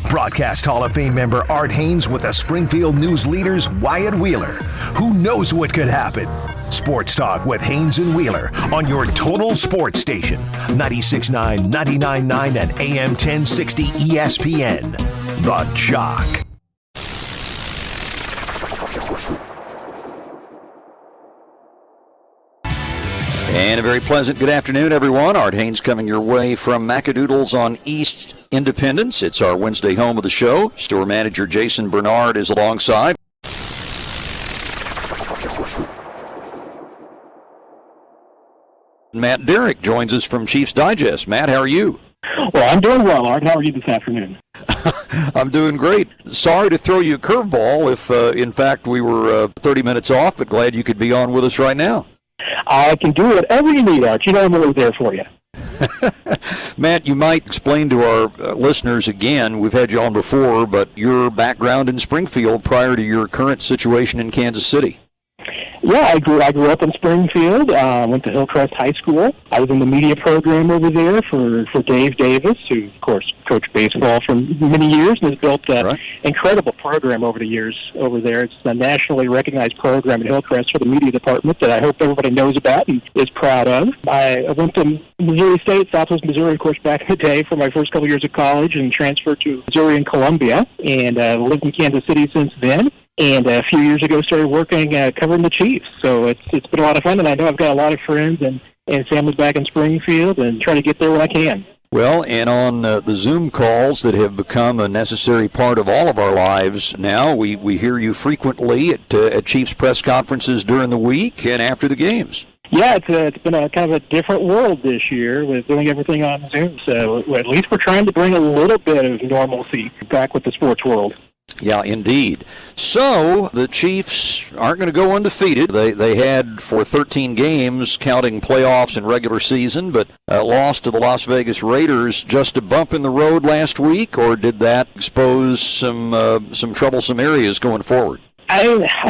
Broadcast Hall of Fame member Art Haines with the Springfield News Leader's Wyatt Wheeler. Who knows what could happen? Sports Talk with Haines and Wheeler on your total sports station. 96.9, 99.9, and AM 1060 ESPN. The JOCK. And a very pleasant good afternoon, everyone. Art Haines coming your way from Macadoodles on East Independence. It's our Wednesday home of the show. Store manager Jason Bernard is alongside. Matt Derrick joins us from Chiefs Digest. Matt, how are you? Well, I'm doing well, Art. How are you this afternoon? I'm doing great. Sorry to throw you a curveball if, in fact, we were 30 minutes off, but glad you could be on with us right now. I can do whatever you need, Art. You know I'm always there for you. Matt, you might explain to our listeners again, we've had you on before, but your background in Springfield prior to your current situation in Kansas City. Yeah, I grew up in Springfield, went to Hillcrest High School. I was in the media program over there for Dave Davis, who, of course, coached baseball for many years and has built an incredible program over the years over there. It's a nationally recognized program at Hillcrest for the media department that I hope everybody knows about and is proud of. I went to Missouri State, Southwest Missouri, of course, back in the day for my first couple of years of college and transferred to Missouri and Columbia and lived in Kansas City since then. And a few years ago, started working covering the Chiefs. So it's been a lot of fun, and I know I've got a lot of friends and family back in Springfield, and try to get there when I can. Well, and on the Zoom calls that have become a necessary part of all of our lives now, we hear you frequently at Chiefs press conferences during the week and after the games. Yeah, it's been a kind of a different world this year with doing everything on Zoom. So at least we're trying to bring a little bit of normalcy back with the sports world. Yeah, indeed. So the Chiefs aren't going to go undefeated. They had for 13 games, counting playoffs and regular season, but lost to the Las Vegas Raiders. Just a bump in the road last week, or did that expose some troublesome areas going forward? I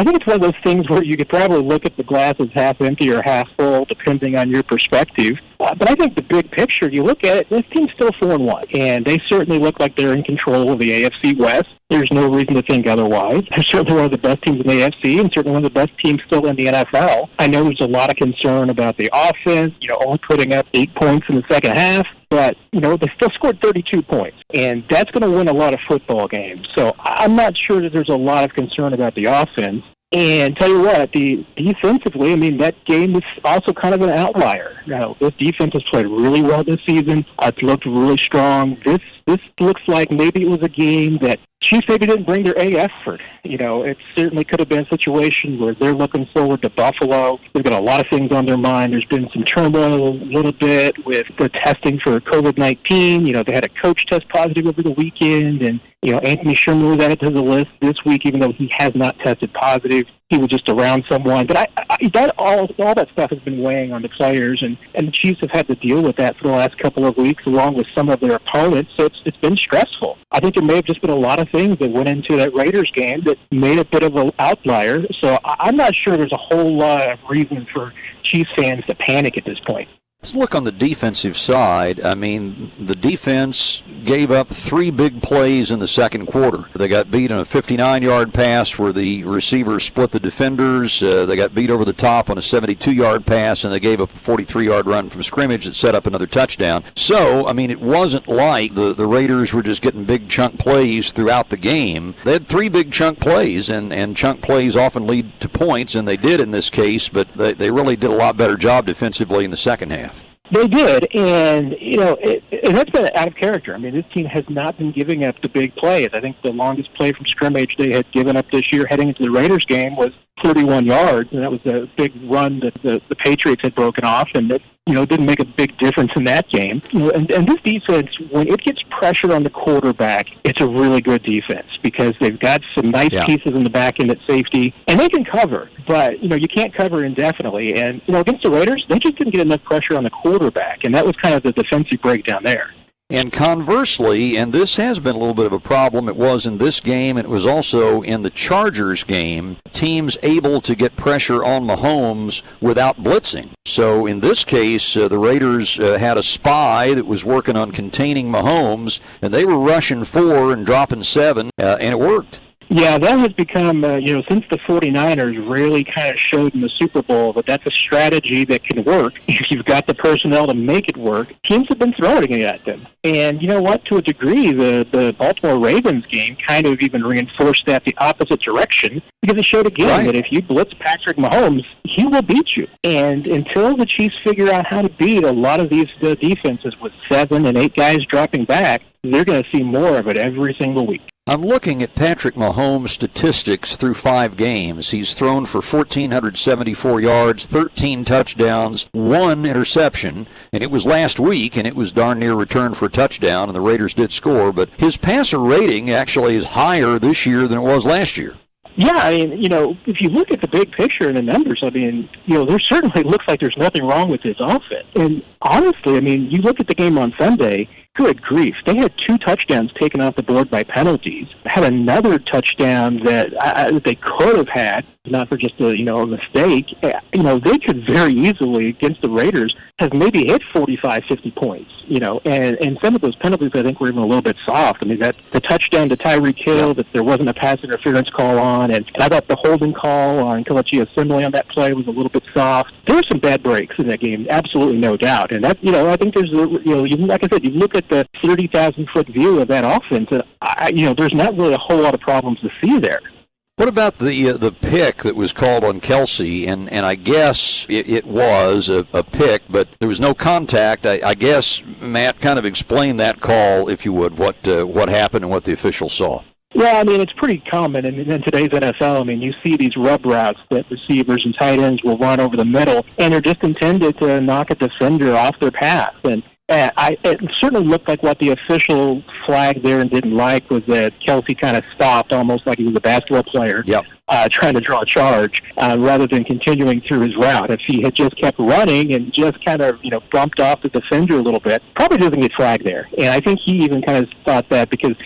think it's one of those things where you could probably look at the glass as half empty or half full, depending on your perspective. But I think the big picture, you look at it, this team's still 4-1, and they certainly look like they're in control of the AFC West. There's no reason to think otherwise. They're certainly one of the best teams in the AFC, and certainly one of the best teams still in the NFL. I know there's a lot of concern about the offense, only putting up 8 points in the second half. But, they still scored 32 points, and that's going to win a lot of football games. So I'm not sure that there's a lot of concern about the offense. And tell you what, defensively, that game is also kind of an outlier. This defense has played really well this season. It's looked really strong. This looks like maybe it was a game that Chiefs maybe didn't bring their A effort. It certainly could have been a situation where they're looking forward to Buffalo. They've got a lot of things on their mind. There's been some turmoil a little bit with the testing for COVID-19. They had a coach test positive over the weekend, and Anthony Sherman was added to the list this week, even though he has not tested positive. He was just around someone. But all that stuff has been weighing on the players, and the Chiefs have had to deal with that for the last couple of weeks, along with some of their opponents. So it's been stressful. I think there may have just been a lot of things that went into that Raiders game that made a bit of an outlier. So I'm not sure there's a whole lot of reason for Chiefs fans to panic at this point. Let's look on the defensive side. The defense gave up 3 big plays in the second quarter. They got beat on a 59-yard pass where the receivers split the defenders. They got beat over the top on a 72-yard pass, and they gave up a 43-yard run from scrimmage that set up another touchdown. So, it wasn't like the Raiders were just getting big chunk plays throughout the game. They had 3 big chunk plays, and chunk plays often lead to points, and they did in this case, but they really did a lot better job defensively in the second half. They did, and that's been out of character. This team has not been giving up the big plays. I think the longest play from scrimmage they had given up this year heading into the Raiders game was 31 yards, and that was a big run that the Patriots had broken off, and it didn't make a big difference in that game. And this defense, when it gets pressure on the quarterback, it's a really good defense because they've got some nice pieces in the back end at safety, and they can cover, but you can't cover indefinitely. And against the Raiders, they just didn't get enough pressure on the quarterback, and that was kind of the defensive breakdown there. And conversely, and this has been a little bit of a problem, it was in this game, and it was also in the Chargers game, teams able to get pressure on Mahomes without blitzing. So in this case, the Raiders had a spy that was working on containing Mahomes, and they were rushing 4 and dropping 7, and it worked. Yeah, that has become, since the 49ers really kind of showed in the Super Bowl that that's a strategy that can work if you've got the personnel to make it work. Teams have been throwing it at them. And you know what? To a degree, the Baltimore Ravens game kind of even reinforced that the opposite direction because it showed again that if you blitz Patrick Mahomes, he will beat you. And until the Chiefs figure out how to beat a lot of these defenses with 7 and 8 guys dropping back, they're going to see more of it every single week. I'm looking at Patrick Mahomes' statistics through 5 games. He's thrown for 1,474 yards, 13 touchdowns, 1 interception, and it was last week, and it was darn near returned for a touchdown, and the Raiders did score, but his passer rating actually is higher this year than it was last year. Yeah, I mean, if you look at the big picture and the numbers, I mean, there certainly looks like there's nothing wrong with his offense. And honestly, I mean, you look at the game on Sunday, good grief. They had 2 touchdowns taken off the board by penalties, had another touchdown that they could have had, not for just a mistake. They could very easily, against the Raiders, have maybe hit 45, 50 points, and some of those penalties I think were even a little bit soft. I mean, that the touchdown to Tyreek Hill that there wasn't a pass interference call on, and I thought the holding call on Kelechi Assembly on that play was a little bit soft. There were some bad breaks in that game, absolutely no doubt. And that, I think there's, like I said, you look at the 30,000-foot view of that offense, there's not really a whole lot of problems to see there. What about the pick that was called on Kelsey? And I guess it was a pick, but there was no contact. I guess, Matt, kind of explain that call, if you would, what happened and what the officials saw. Yeah, I mean, it's pretty common in today's NFL. I mean, you see these rub routes that receivers and tight ends will run over the middle, and they're just intended to knock a defender off their path. And it certainly looked like what the official flag there and didn't like was that Kelsey kind of stopped, almost like he was a basketball player, trying to draw a charge, rather than continuing through his route. If he had just kept running and just kind of, bumped off the defender a little bit, probably doesn't get flagged there. And I think he even kind of thought that because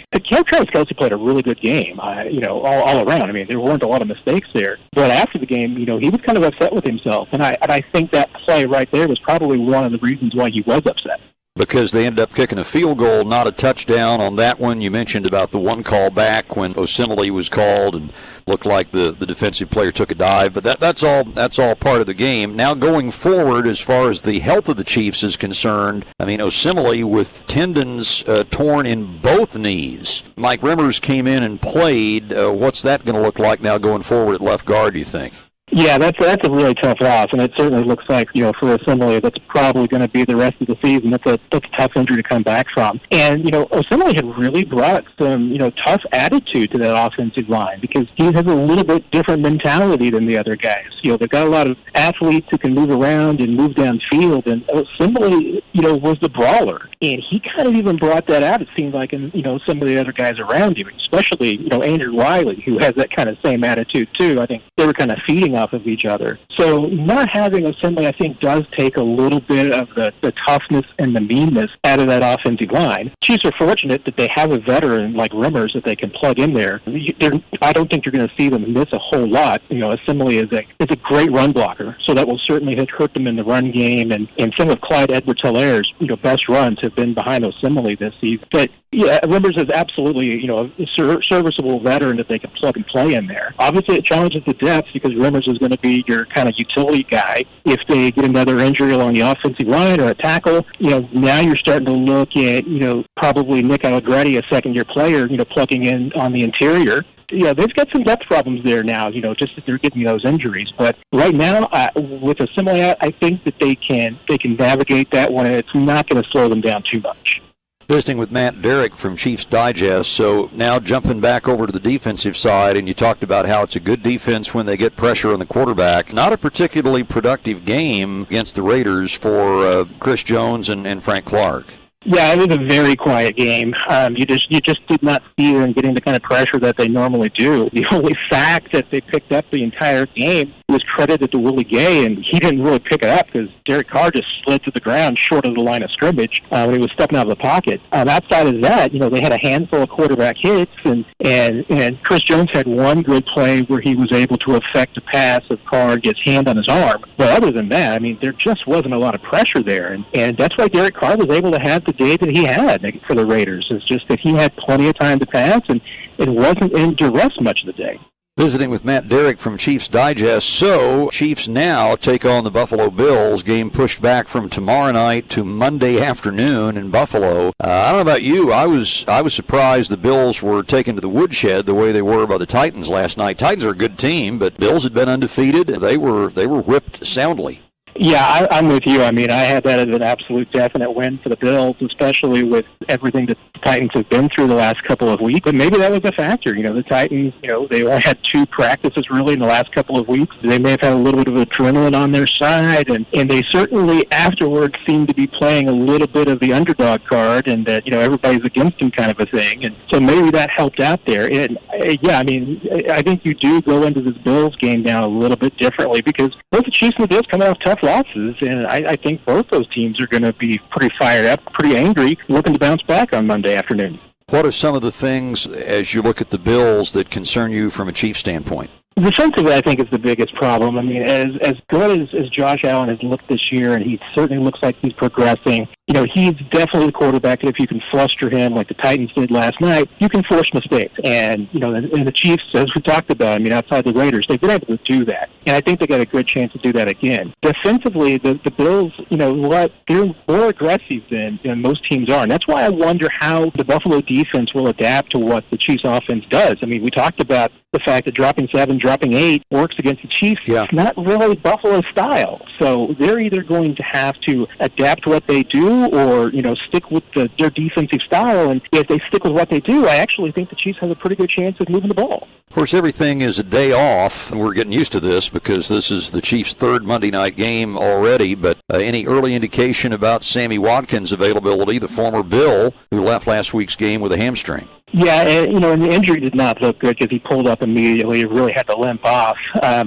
Travis Kelsey played a really good game, all around. I mean, there weren't a lot of mistakes there. But after the game, he was kind of upset with himself. And I think that play right there was probably one of the reasons why he was upset. Because they ended up kicking a field goal, not a touchdown on that one. You mentioned about the one call back when Osemele was called and looked like the defensive player took a dive. But that's all part of the game. Now going forward, as far as the health of the Chiefs is concerned, I mean, Osemele with tendons torn in both knees. Mike Remmers came in and played. What's that going to look like now going forward at left guard, do you think? Yeah, that's a really tough loss, and it certainly looks like, for Osemele, that's probably going to be the rest of the season. That's a tough injury to come back from. And, Osemele had really brought some, tough attitude to that offensive line because he has a little bit different mentality than the other guys. They've got a lot of athletes who can move around and move downfield, and Osemele, was the brawler. And he kind of even brought that out, it seemed like, in, some of the other guys around him, especially, Andrew Wiley, who has that kind of same attitude, too. I think they were kind of feeding off of each other. So not having Osemele, I think, does take a little bit of the toughness and the meanness out of that offensive line. Chiefs are fortunate that they have a veteran like Remmers that they can plug in there. I don't think you're going to see them miss a whole lot. Osemele is a great run blocker, so that will certainly hurt them in the run game. And some of Clyde Edwards-Hilaire's best runs have been behind Osemele this season. But yeah, Remmers is absolutely a serviceable veteran that they can plug and play in there. Obviously, it challenges the depth because Remmers is going to be your kind of utility guy. If they get another injury along the offensive line or a tackle, now you're starting to look at, probably Nick Allegretti, a second-year player, plugging in on the interior. They've got some depth problems there now, just that they're getting those injuries. But right now, with Osemele, I think that they can navigate that one, and it's not going to slow them down too much. Visiting with Matt Derrick from Chiefs Digest. So now jumping back over to the defensive side, and you talked about how it's a good defense when they get pressure on the quarterback. Not a particularly productive game against the Raiders for Chris Jones and Frank Clark. Yeah, it was a very quiet game. You just did not see them getting the kind of pressure that they normally do. The only fact that they picked up the entire game was credited to Willie Gay, and he didn't really pick it up because Derrick Carr just slid to the ground short of the line of scrimmage when he was stepping out of the pocket. Outside of that, they had a handful of quarterback hits, and Chris Jones had one good play where he was able to effect a pass if Carr gets hand on his arm. But other than that, there just wasn't a lot of pressure there, and that's why Derrick Carr was able to have the day that he had for the Raiders. It's just that he had plenty of time to pass, and it wasn't in duress much of the day. Visiting with Matt Derrick from Chiefs Digest. So, Chiefs now take on the Buffalo Bills. Game pushed back from tomorrow night to Monday afternoon in Buffalo. I don't know about you. I was surprised the Bills were taken to the woodshed the way they were by the Titans last night. Titans are a good team, but Bills had been undefeated. They were whipped soundly. Yeah, I'm with you. I had that as an absolute definite win for the Bills, especially with everything that the Titans have been through the last couple of weeks. But maybe that was a factor. The Titans, they only had 2 practices really in the last couple of weeks. They may have had a little bit of adrenaline on their side, and they certainly afterwards seemed to be playing a little bit of the underdog card, and that, everybody's against them kind of a thing. And so maybe that helped out there. And, I think you do go into this Bills game now a little bit differently because both the Chiefs and the Bills coming off tough losses, and I think both those teams are going to be pretty fired up, pretty angry, looking to bounce back on Monday afternoon. What are some of the things, as you look at the Bills, that concern you from a Chiefs standpoint? Defensively, I think, is the biggest problem. As good as Josh Allen has looked this year, and he certainly looks like he's progressing, he's definitely the quarterback that if you can fluster him like the Titans did last night, you can force mistakes. And, and the Chiefs, as we talked about, outside the Raiders, they've been able to do that. And I think they got a good chance to do that again. Defensively, the Bills, they're more aggressive than most teams are. And that's why I wonder how the Buffalo defense will adapt to what the Chiefs offense does. We talked about the fact that dropping 7, dropping 8 works against the Chiefs. Yeah. It's not really Buffalo style. So they're either going to have to adapt what they do or, stick with their defensive style. And if they stick with what they do, I actually think the Chiefs have a pretty good chance of moving the ball. Of course, everything is a day off, and we're getting used to this because this is the Chiefs' 3rd Monday night game already. But any early indication about Sammy Watkins' availability, the former Bill who left last week's game with a hamstring? Yeah, and the injury did not look good because he pulled up immediately. He really had to limp off.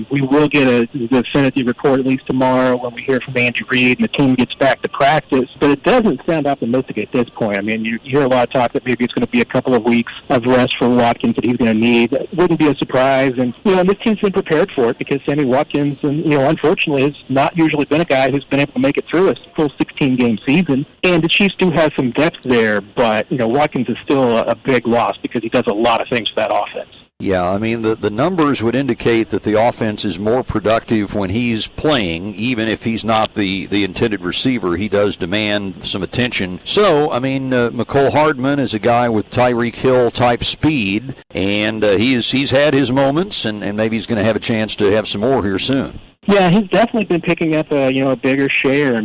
We will get a definitive report at least tomorrow when we hear from Andy Reid and the team gets back to practice. But it doesn't sound optimistic at this point. You hear a lot of talk that maybe it's going to be a couple of weeks of rest for Watkins that he's going to need. It wouldn't be a surprise. And, this team's been prepared for it because Sammy Watkins, unfortunately, has not usually been a guy who's been able to make it through a full 16-game season. And the Chiefs do have some depth there, but, Watkins is still a big loss because he does a lot of things for that offense. Yeah, the numbers would indicate that the offense is more productive when he's playing, even if he's not the intended receiver. He does demand some attention. So, McCole Hardman is a guy with Tyreek Hill type speed, and he's had his moments, and maybe he's going to have a chance to have some more here soon. Yeah, he's definitely been picking up a bigger share.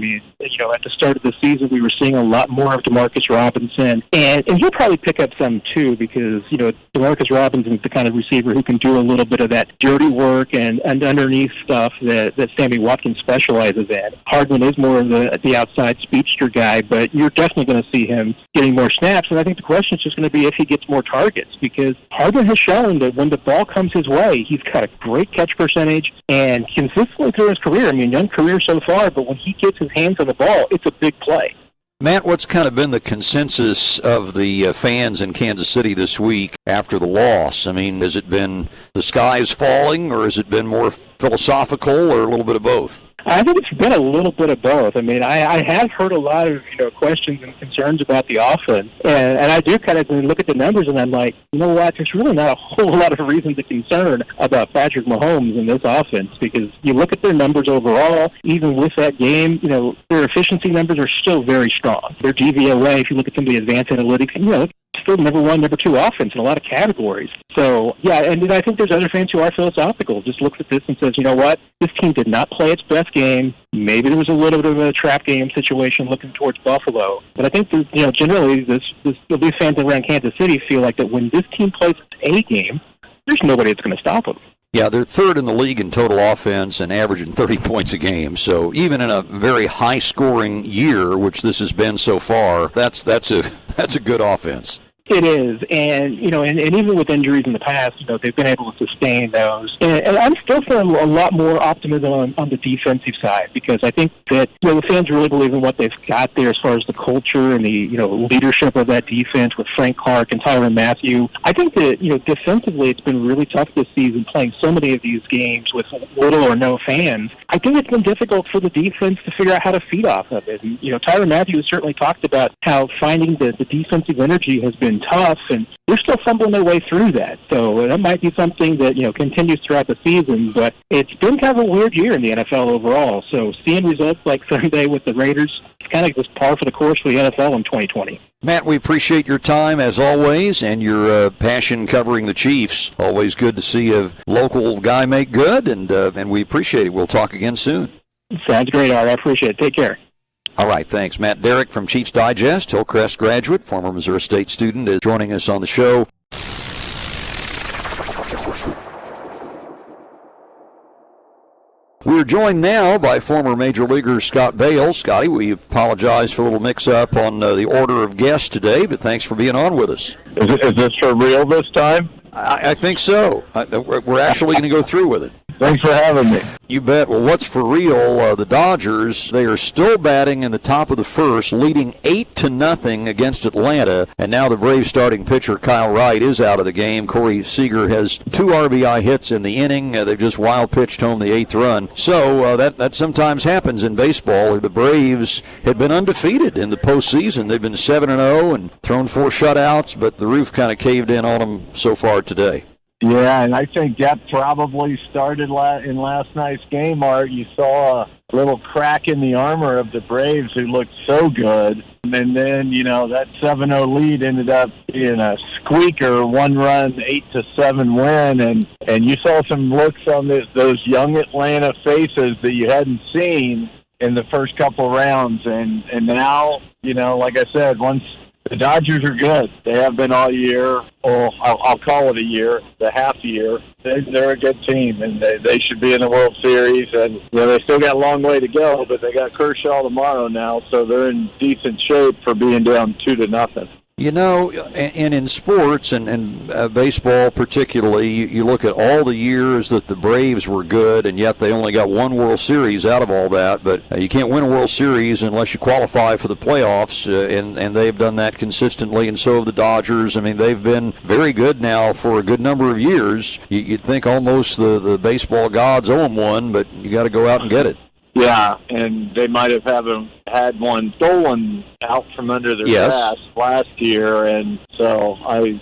At the start of the season, we were seeing a lot more of Demarcus Robinson, and he'll probably pick up some too because Demarcus Robinson is the kind of receiver who can do a little bit of that dirty work and underneath stuff that Sammy Watkins specializes in. Hardman is more of the outside speedster guy, but you're definitely going to see him getting more snaps. And I think the question is just going to be if he gets more targets because Hardman has shown that when the ball comes his way, he's got a great catch percentage and consistently through his career. Young career so far, but when he gets his hands on the ball, it's a big play. Matt, what's kind of been the consensus of the fans in Kansas City this week after the loss? Has it been the sky is falling, or has it been more philosophical, or a little bit of both? I think it's been a little bit of both. I have heard a lot of questions and concerns about the offense, and I do kind of look at the numbers, and I'm like, you know what? There's really not a whole lot of reason to concern about Patrick Mahomes in this offense because you look at their numbers overall. Even with that game, their efficiency numbers are still very strong. Their DVOA, if you look at some of the advanced analytics, still number 1, number 2 offense in a lot of categories. So, yeah, and I think there's other fans who are philosophical. Just looks at this and says, you know what? This team did not play its best game. Maybe there was a little bit of a trap game situation looking towards Buffalo. But I think, generally, there'll be fans around Kansas City feel like that when this team plays its A game, there's nobody that's going to stop them. Yeah, they're third in the league in total offense and averaging 30 points a game. So even in a very high-scoring year, which this has been so far, that's a good offense. It is, and and even with injuries in the past, they've been able to sustain those. And I'm still feeling a lot more optimism on the defensive side, because I think that the fans really believe in what they've got there as far as the culture and the leadership of that defense with Frank Clark and Tyrann Mathieu. I think that defensively it's been really tough this season, playing so many of these games with little or no fans. I think it's been difficult for the defense to figure out how to feed off of it. And, Tyrann Mathieu has certainly talked about how finding the defensive energy has been tough, and they're still fumbling their way through that. So that might be something that continues throughout the season, but it's been kind of a weird year in the NFL overall. So seeing results like Sunday with the Raiders, it's kind of just par for the course for the NFL in 2020. Matt, we appreciate your time as always and your passion covering the Chiefs. Always good to see a local guy make good, and we appreciate it. We'll talk again soon. Sounds great, Art. I appreciate it. Take care. All right, thanks. Matt Derrick from Chiefs Digest, Hillcrest graduate, former Missouri State student, is joining us on the show. We're joined now by former Major Leaguer Scott Bales. Scotty, we apologize for a little mix-up on the order of guests today, but thanks for being on with us. Is this for real this time? I think so. We're actually going to go through with it. Thanks for having me. You bet. Well, what's for real, the Dodgers, they are still batting in the top of the first, leading 8-0 against Atlanta, and now the Braves starting pitcher Kyle Wright is out of the game. Corey Seager has 2 RBI hits in the inning. They've just wild pitched home the 8th run. So that sometimes happens in baseball. The Braves had been undefeated in the postseason. They've been 7-0 and thrown 4 shutouts, but the roof kind of caved in on them so far today. Yeah, and I think that probably started in last night's game, Art. You saw a little crack in the armor of the Braves, who looked so good. And then, that 7-0 lead ended up being a squeaker, 1-run, 8-7 win. And you saw some looks on those young Atlanta faces that you hadn't seen in the first couple rounds. And now, like I said, once the Dodgers are good. They have been all year. Or I'll call it a year, the half year. They're a good team, and they should be in the World Series. And they still got a long way to go, but they got Kershaw tomorrow now, so they're in decent shape for being down 2-0. And in sports and baseball particularly, you look at all the years that the Braves were good, and yet they only got 1 World Series out of all that. But you can't win a World Series unless you qualify for the playoffs, and they've done that consistently, and so have the Dodgers. I mean, they've been very good now for a good number of years. You'd think almost the baseball gods owe them one, but you got to go out and get it. Yeah, and they might have had one stolen out from under their grasp last year, and so I'm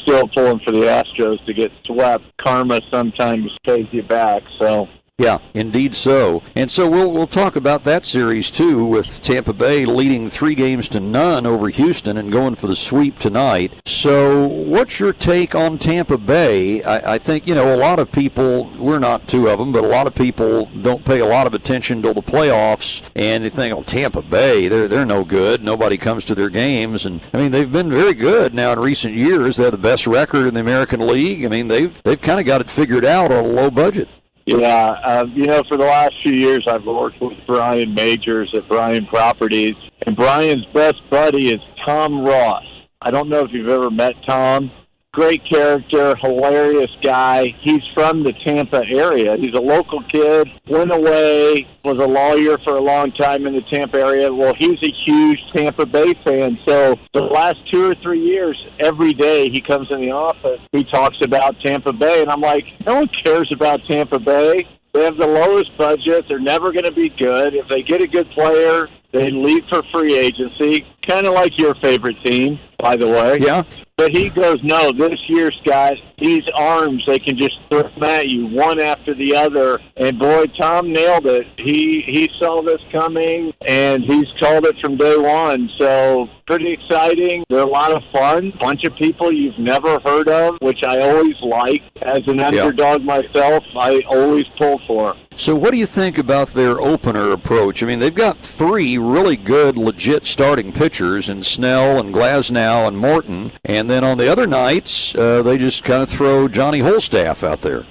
still pulling for the Astros to get swept. Karma sometimes pays you back, so. Yeah, indeed so. And so we'll talk about that series, too, with Tampa Bay leading 3-0 over Houston and going for the sweep tonight. So what's your take on Tampa Bay? I think, a lot of people, we're not 2 of them, but a lot of people don't pay a lot of attention till the playoffs, and they think, Tampa Bay, they're no good. Nobody comes to their games. And, they've been very good now in recent years. They have the best record in the American League. They've kind of got it figured out on a low budget. Yeah, for the last few years I've worked with Brian Majors at Brian Properties, and Brian's best buddy is Tom Ross. I don't know if you've ever met Tom. Great character, hilarious guy. He's from the Tampa area. He's a local kid, went away, was a lawyer for a long time in the Tampa area. Well, he's a huge Tampa Bay fan. So the last 2 or 3 years, every day he comes in the office, he talks about Tampa Bay. And I'm like, no one cares about Tampa Bay. They have the lowest budget. They're never going to be good. If they get a good player, they leave for free agency, kind of like your favorite team, by the way. Yeah. But he goes, no, this year, Scott, these arms, they can just throw them at you one after the other. And, boy, Tom nailed it. He saw this coming, and he's called it from day one. So pretty exciting. They're a lot of fun. Bunch of people you've never heard of, which I always like. As an underdog myself, I always pull for. So what do you think about their opener approach? I mean, they've got three really good, legit starting pitchers in Snell and Glasnow and Morton, and then on the other nights, they just kind of throw Johnny Holstaff out there.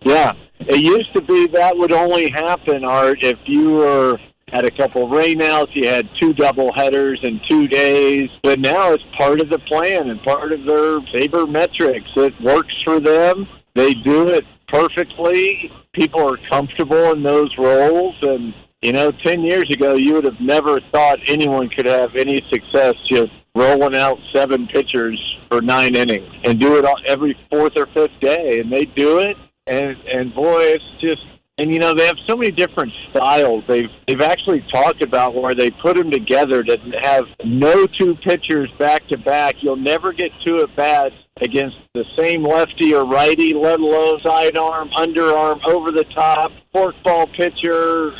Yeah, it used to be that would only happen, Art, if you had a couple of rainouts, you had 2 doubleheaders in 2 days, but now it's part of the plan and part of their sabermetrics. It works for them. They do it perfectly. People are comfortable in those roles, and 10 years ago, you would have never thought anyone could have any success just rolling out 7 pitchers for 9 innings and do it every 4th or 5th day, and they do it. And boy, it's just, and they have so many different styles. They've actually talked about where they put them together to have no 2 pitchers back to back. You'll never get 2 at bats against the same lefty or righty, let alone sidearm, underarm, over the top, forkball pitcher.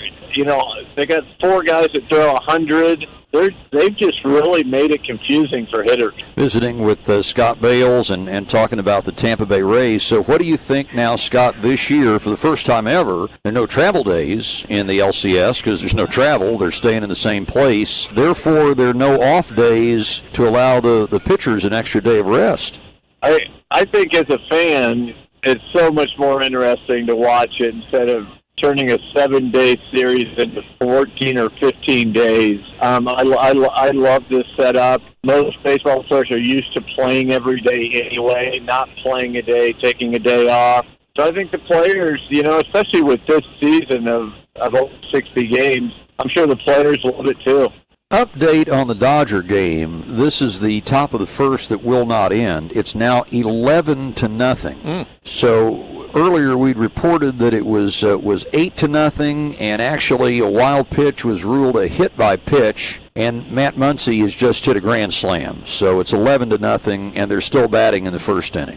They got 4 guys that throw 100. They've just really made it confusing for hitters. Visiting with Scott Bales and talking about the Tampa Bay Rays. So what do you think now, Scott, this year, for the first time ever, there are no travel days in the LCS because there's no travel. They're staying in the same place. Therefore, there are no off days to allow the pitchers an extra day of rest. I think as a fan, it's so much more interesting to watch it instead of turning a 7-day series into 14 or 15 days. I love this setup. Most baseball players are used to playing every day anyway, not playing a day, taking a day off. So I think the players, especially with this season of over 60 games, I'm sure the players love it too. Update on the Dodger game. This is the top of the first that will not end. It's now 11-0. So earlier we'd reported that it was 8-0, and actually a wild pitch was ruled a hit by pitch, and Matt Muncy has just hit a grand slam. So it's 11-0, and they're still batting in the first inning.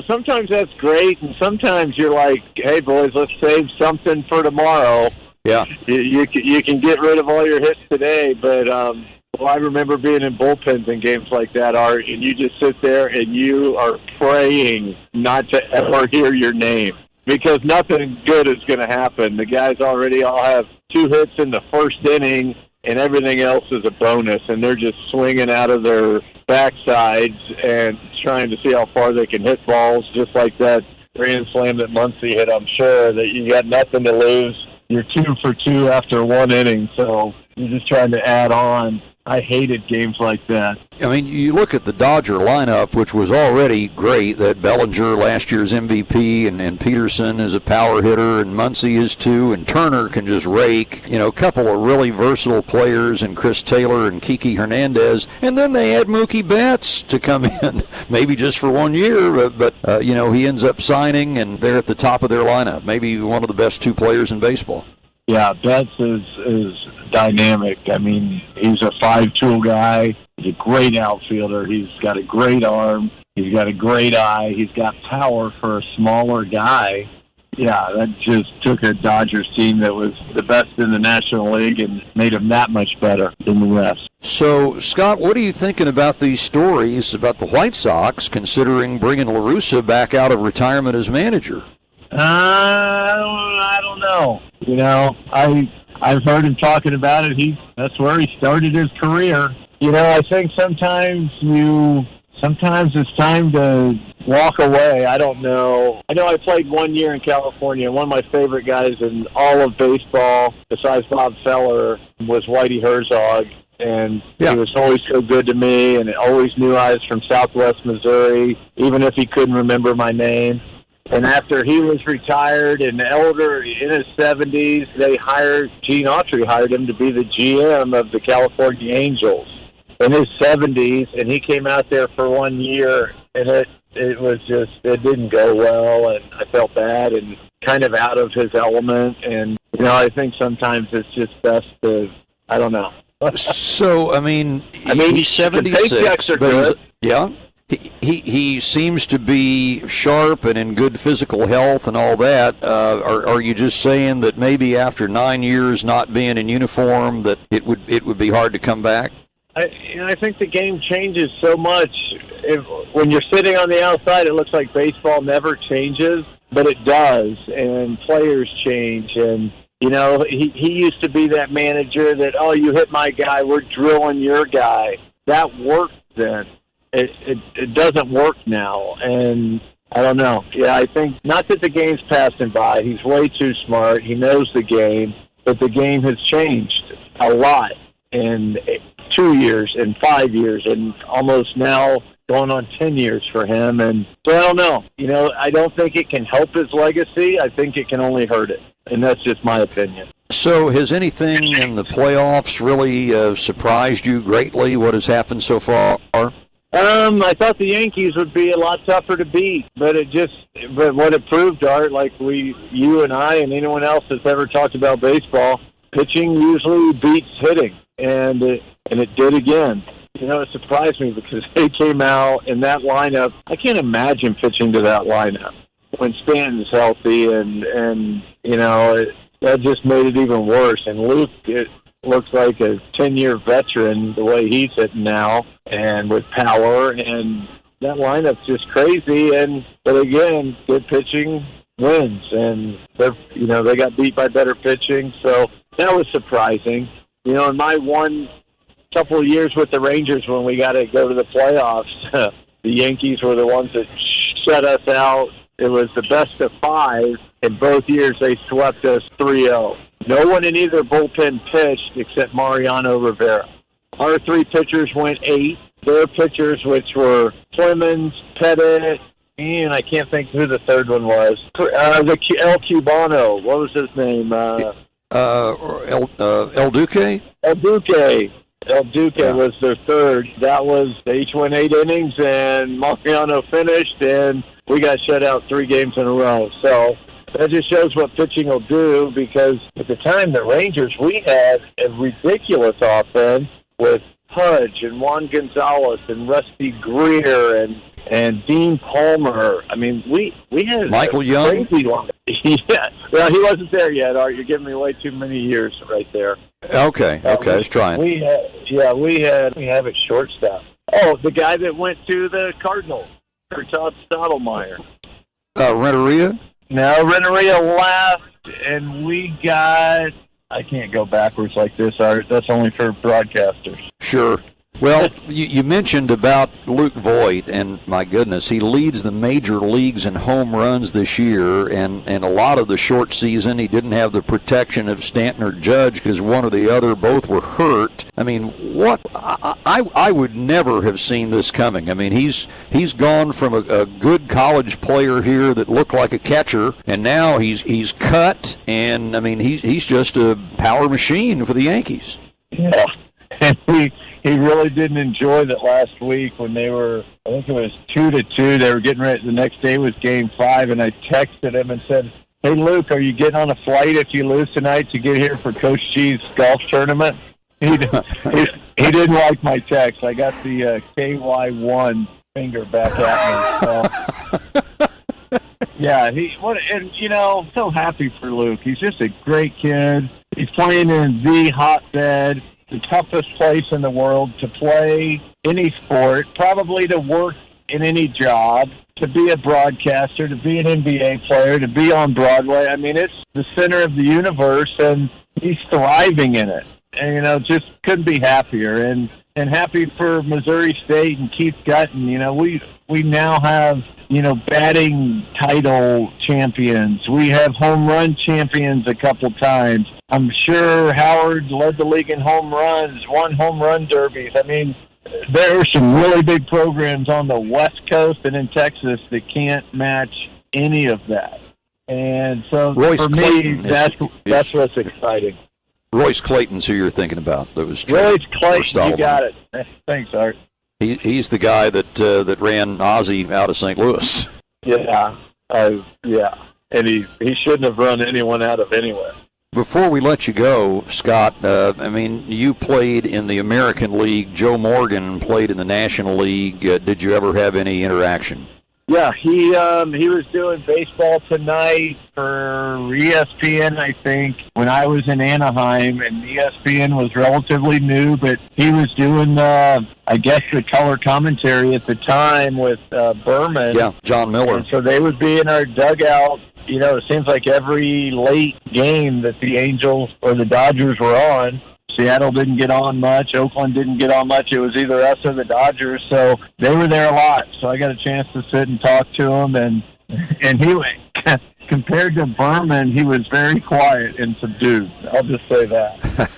Sometimes that's great, and sometimes you're like, hey, boys, let's save something for tomorrow. Yeah, you can get rid of all your hits today, but I remember being in bullpens in games like that, Art, and you just sit there and you are praying not to ever hear your name because nothing good is going to happen. The guys already all have 2 hits in the first inning, and everything else is a bonus, and they're just swinging out of their backsides and trying to see how far they can hit balls, just like that grand slam that Muncy hit. I'm sure that you got nothing to lose. You're 2 for 2 after 1 inning, so you're just trying to add on. I hated games like that. I mean, you look at the Dodger lineup, which was already great. That Bellinger, last year's MVP, and Peterson is a power hitter, and Muncy is too, and Turner can just rake. A couple of really versatile players, and Chris Taylor and Kiki Hernandez. And then they add Mookie Betts to come in, maybe just for 1 year, but he ends up signing, and they're at the top of their lineup. Maybe one of the best 2 players in baseball. Yeah, Betts is dynamic. I mean, he's a 5-tool guy. He's a great outfielder. He's got a great arm. He's got a great eye. He's got power for a smaller guy. Yeah, that just took a Dodgers team that was the best in the National League and made them that much better than the rest. So, Scott, what are you thinking about these stories about the White Sox considering bringing La Russa back out of retirement as manager? I don't know. I've heard him talking about it. That's where he started his career. I think sometimes it's time to walk away. I don't know. I know I played 1 year in California. One of my favorite guys in all of baseball, besides Bob Feller, was Whitey Herzog. And He was always so good to me, and always knew I was from Southwest Missouri, even if he couldn't remember my name. And after he was retired and elder in his 70s, Gene Autry hired him to be the GM of the California Angels in his 70s. And he came out there for 1 year, and it didn't go well. And I felt bad and kind of out of his element. And, I think sometimes it's just best to, I don't know. So, he's 76. But yeah. He seems to be sharp and in good physical health and all that. Are you just saying that maybe after 9 years not being in uniform that it would be hard to come back? I think the game changes so much. When you're sitting on the outside, it looks like baseball never changes. but it does, and players change. And, he used to be that manager that, oh, you hit my guy, we're drilling your guy. That worked then. It doesn't work now, and I don't know. Yeah, I think not that the game's passing by. He's way too smart. He knows the game, but the game has changed a lot in 2 years and 5 years and almost now going on 10 years for him. And so I don't know. I don't think it can help his legacy. I think it can only hurt it, and that's just my opinion. So has anything in the playoffs really surprised you greatly, what has happened so far? I thought the Yankees would be a lot tougher to beat, but what it proved, Art, like you and I and anyone else that's ever talked about baseball, pitching usually beats hitting, and it did again. It surprised me because they came out in that lineup. I can't imagine pitching to that lineup when Stanton's healthy, and that just made it even worse. And Luke, it looks like a 10-year veteran the way he's hitting now, and with power, and that lineup's just crazy. But again, good pitching wins, and they got beat by better pitching, so that was surprising. In my one couple of years with the Rangers when we got to go to the playoffs, the Yankees were the ones that shut us out. It was the best of 5. In both years, they swept us 3-0. No one in either bullpen pitched except Mariano Rivera. Our 3 pitchers went 8. Their pitchers, which were Clemens, Pettit, and I can't think who the third one was. El Cubano. What was his name? El Duque? El Duque. El Duque was their third. They each went 8 innings, and Mariano finished, and we got shut out 3 games in a row. So that just shows what pitching will do, because at the time, the Rangers, we had a ridiculous offense with Pudge and Juan Gonzalez and Rusty Greer and Dean Palmer. I mean, we had Michael Young. Crazy long. Yeah, well, he wasn't there yet, Art. You're giving me way too many years right there. Okay, I was trying. We have it shortstop. Oh, the guy that went to the Cardinals, Todd Stottlemyre. Renteria? No, Renteria left, and we got... I can't go backwards like this, Art. That's only for broadcasters. Sure. Well, you mentioned about Luke Voigt, and my goodness, he leads the major leagues in home runs this year, and a lot of the short season he didn't have the protection of Stanton or Judge because one or the other both were hurt. I mean, what I would never have seen this coming. I mean, he's gone from a good college player here that looked like a catcher, and now he's cut, and I mean he's just a power machine for the Yankees. Yeah, and he really didn't enjoy that last week when they were, I think it was 2-2. They were getting ready. The next day was Game 5, and I texted him and said, "Hey, Luke, are you getting on a flight if you lose tonight to get here for Coach G's golf tournament?" He didn't like my text. I got the KY1 finger back at me. So. Yeah, so happy for Luke. He's just a great kid. He's playing in the hotbed, the toughest place in the world to play any sport, probably to work in any job, to be a broadcaster, to be an NBA player, to be on Broadway. I mean, it's the center of the universe, and he's thriving in it. And, just couldn't be happier. And happy for Missouri State and Keith Gutton. We now have, batting title champions. We have home run champions a couple times. I'm sure Howard led the league in home runs, won home run derbies. I mean, there are some really big programs on the West Coast and in Texas that can't match any of that. And so Royce for Clayton me, that's what's exciting. Royce Clayton's who you're thinking about. That was Royce Clayton, you got it. Thanks, Art. He's the guy that ran Ozzie out of St. Louis. Yeah, and he shouldn't have run anyone out of anywhere. Before we let you go, Scott, you played in the American League. Joe Morgan played in the National League. Did you ever have any interaction? Yeah, he was doing baseball tonight for ESPN, I think, when I was in Anaheim, and ESPN was relatively new, but he was doing, I guess, the color commentary at the time with Berman. Yeah, John Miller. And so they would be in our dugout. You know, it seems like every late game that the Angels or the Dodgers were on, Seattle didn't get on much. Oakland didn't get on much. It was either us or the Dodgers. So they were there a lot. So I got a chance to sit and talk to him. And he, compared to Berman, he was very quiet and subdued. I'll just say that.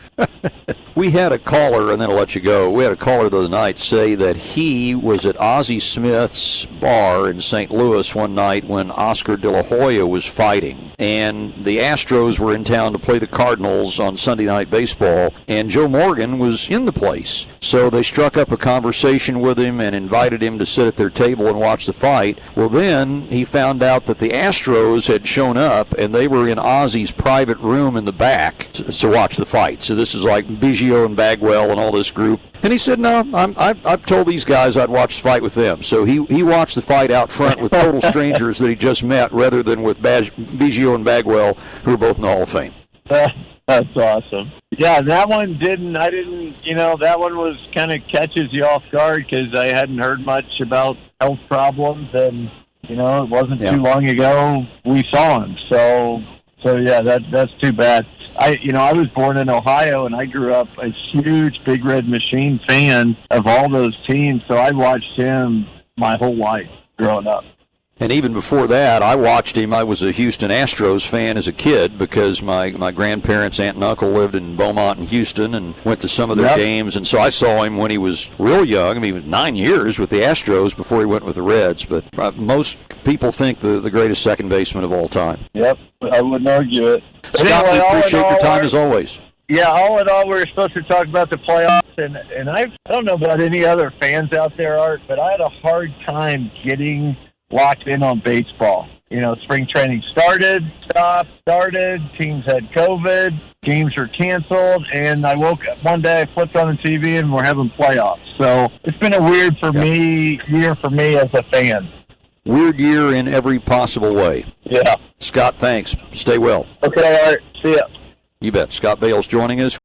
We had a caller, and then I'll let you go. We had a caller the other night say that he was at Ozzie Smith's bar in St. Louis one night when Oscar De La Hoya was fighting. And the Astros were in town to play the Cardinals on Sunday Night Baseball, and Joe Morgan was in the place. So they struck up a conversation with him and invited him to sit at their table and watch the fight. Well, then he found out that the Astros had shown up, and they were in Ozzie's private room in the back to watch the fight. So this is like Biggio and Bagwell and all this group. And he said, no, I've told these guys I'd watch the fight with them. So he watched the fight out front with total strangers that he just met rather than with Biggio and Bagwell, who are both in the Hall of Fame. That's awesome. Yeah, that one that one was kind of catches you off guard because I hadn't heard much about health problems, and, it wasn't too long ago we saw him. So yeah, that's too bad. I was born in Ohio, and I grew up a huge Big Red Machine fan of all those teams, so I watched him my whole life growing up. And even before that, I watched him. I was a Houston Astros fan as a kid because my grandparents' aunt and uncle lived in Beaumont and Houston and went to some of their games. And so I saw him when he was real young. I mean, he was 9 years with the Astros before he went with the Reds. But most people think the greatest second baseman of all time. Yep, I wouldn't argue it. Scott, we appreciate your time as always. Yeah, all in all, we were supposed to talk about the playoffs, and I don't know about any other fans out there, Art, but I had a hard time getting locked in on baseball. Spring training started, teams had COVID, games were canceled, and I woke up one day, I flipped on the TV, and we're having playoffs. So it's been a weird year for me as a fan. Weird year in every possible way. Yeah. Scott, thanks. Stay well. Okay, Art. See ya. You bet. Scott Bales joining us.